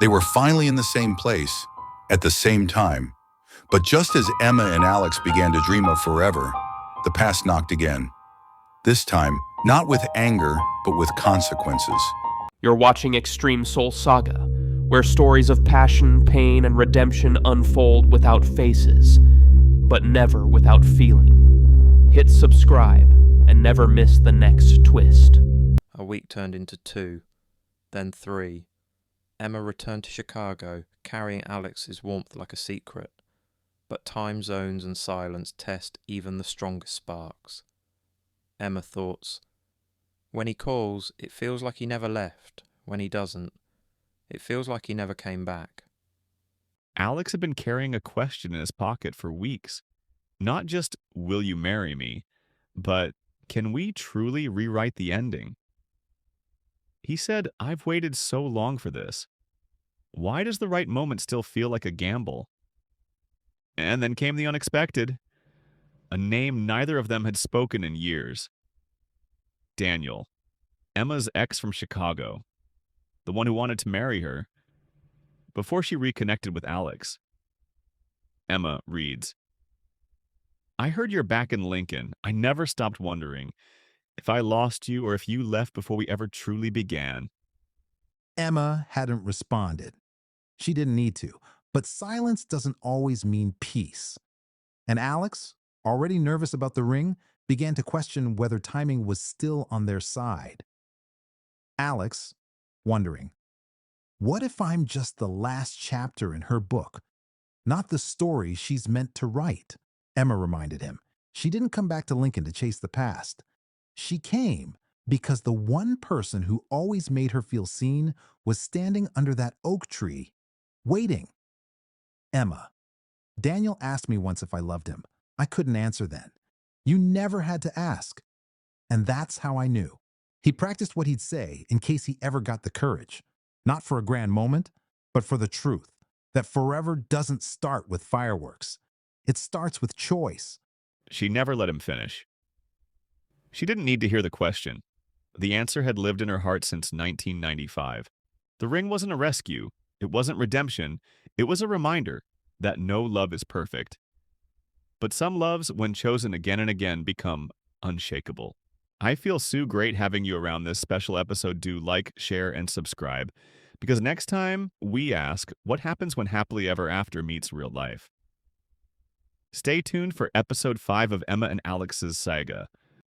They were finally in the same place, at the same time. But just as Emma and Alex began to dream of forever, the past knocked again. This time, not with anger, but with consequences. You're watching Extreme SoulSaga, where stories of passion, pain, and redemption unfold without faces, but never without feeling. Hit subscribe and never miss the next twist. A week turned into 2, then 3. Emma returned to Chicago, carrying Alex's warmth like a secret. But time zones and silence test even the strongest sparks. Emma thoughts, when he calls, it feels like he never left. When he doesn't, it feels like he never came back. Alex had been carrying a question in his pocket for weeks. Not just, will you marry me, but can we truly rewrite the ending? He said, I've waited so long for this. Why does the right moment still feel like a gamble? And then came the unexpected. A name neither of them had spoken in years. Daniel, Emma's ex from Chicago, the one who wanted to marry her, before she reconnected with Alex. Emma reads, I heard you're back in Lincoln. I never stopped wondering if I lost you or if you left before we ever truly began. Emma hadn't responded. She didn't need to, but silence doesn't always mean peace. And Alex, already nervous about the ring, began to question whether timing was still on their side. Alex, wondering, what if I'm just the last chapter in her book, not the story she's meant to write? Emma reminded him. She didn't come back to Lincoln to chase the past. She came because the one person who always made her feel seen was standing under that oak tree, waiting. Emma, Daniel asked me once if I loved him. I couldn't answer then. You never had to ask. And that's how I knew. He practiced what he'd say in case he ever got the courage. Not for a grand moment, but for the truth. That forever doesn't start with fireworks. It starts with choice. She never let him finish. She didn't need to hear the question. The answer had lived in her heart since 1995. The ring wasn't a rescue. It wasn't redemption. It was a reminder that no love is perfect. But some loves, when chosen again and again, become unshakable. I feel so great having you around this special episode. Do like, share, and subscribe. Because next time, we ask, what happens when happily ever after meets real life? Stay tuned for episode 5 of Emma and Alex's saga.